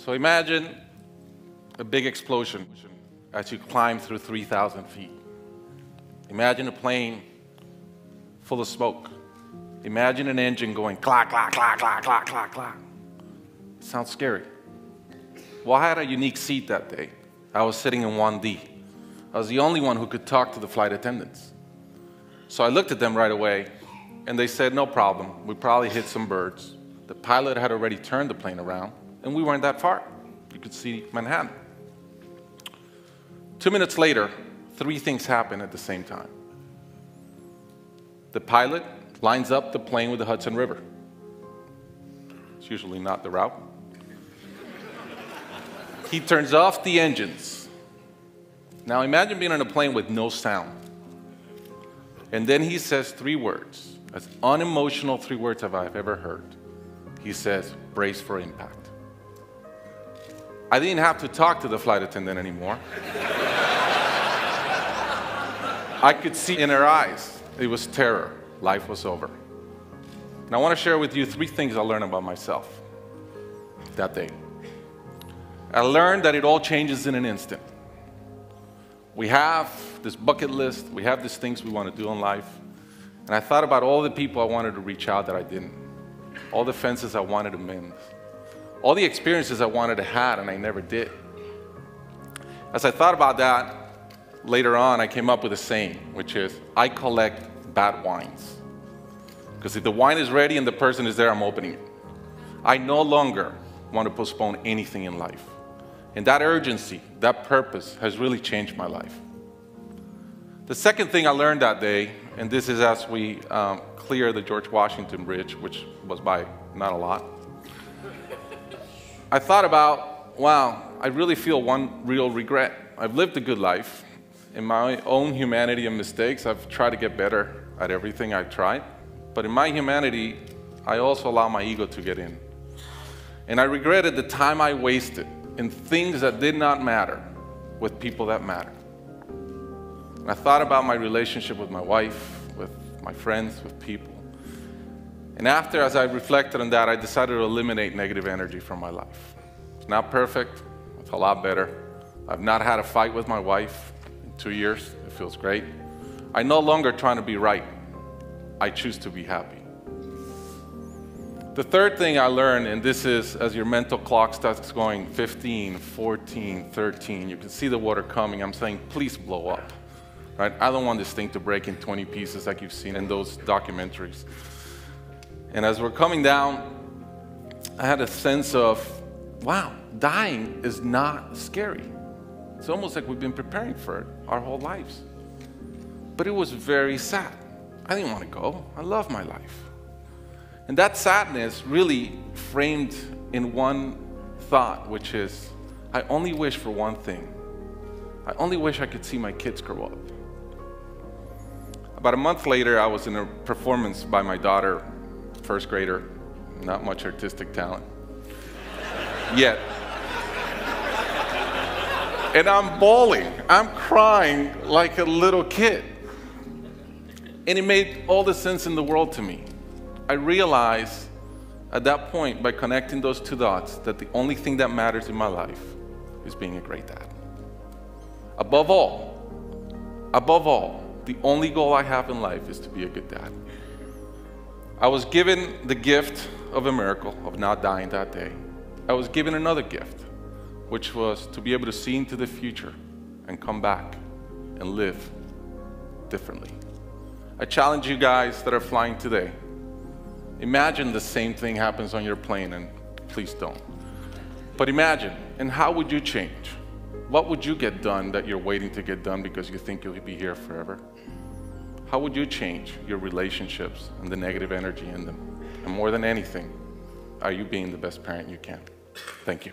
So imagine a big explosion as you climb through 3,000 feet. Imagine a plane full of smoke. Imagine an engine going clack, clack, clack, clack, clack, clack, clack. It sounds scary. Well, I had a unique seat that day. I was sitting in 1D. I was the only one who could talk to the flight attendants. So I looked at them right away, and they said, no problem. We probably hit some birds. The pilot had already turned the plane around, and we weren't that far. You could see Manhattan. 2 minutes later, 3 things happened at the same time. The pilot lines up the plane with the Hudson River. It's usually not the route. He turns off the engines. Now imagine being on a plane with no sound. And then he says 3 words, as unemotional 3 words as I've ever heard. He says, brace for impact. I didn't have to talk to the flight attendant anymore. I could see in her eyes, it was terror. Life was over. And I want to share with you 3 things I learned about myself that day. I learned that it all changes in an instant. We have this bucket list, we have these things we want to do in life, and I thought about all the people I wanted to reach out that I didn't, all the fences I wanted to mend, all the experiences I wanted to have and I never did. As I thought about that, later on I came up with a saying, which is, I collect bad wines. Because if the wine is ready and the person is there, I'm opening it. I no longer want to postpone anything in life. And that urgency, that purpose has really changed my life. The second thing I learned that day, and this is as we clear the George Washington Bridge, which was by not a lot. I thought about, wow, I really feel one real regret. I've lived a good life. In my own humanity and mistakes, I've tried to get better at everything I've tried. But in my humanity, I also allow my ego to get in. And I regretted the time I wasted in things that did not matter with people that matter. And I thought about my relationship with my wife, with my friends, with people. And after, as I reflected on that, I decided to eliminate negative energy from my life. It's not perfect, it's a lot better. I've not had a fight with my wife in 2 years, it feels great. I'm no longer trying to be right, I choose to be happy. The third thing I learned, and this is as your mental clock starts going 15, 14, 13, you can see the water coming, I'm saying, please blow up. Right? I don't want this thing to break in 20 pieces like you've seen in those documentaries. And as we're coming down, I had a sense of, wow, dying is not scary. It's almost like we've been preparing for it our whole lives. But it was very sad. I didn't want to go. I love my life. And that sadness really framed in one thought, which is, I only wish for one thing. I only wish I could see my kids grow up. About a month later, I was in a performance by my daughter, first grader, not much artistic talent, yet. And I'm bawling, I'm crying like a little kid. And it made all the sense in the world to me. I realized at that point, by connecting those 2 dots, that the only thing that matters in my life is being a great dad. Above all, the only goal I have in life is to be a good dad. I was given the gift of a miracle of not dying that day. I was given another gift, which was to be able to see into the future and come back and live differently. I challenge you guys that are flying today. Imagine the same thing happens on your plane, and please don't. But imagine, and how would you change? What would you get done that you're waiting to get done because you think you'll be here forever? How would you change your relationships and the negative energy in them? And more than anything, are you being the best parent you can? Thank you.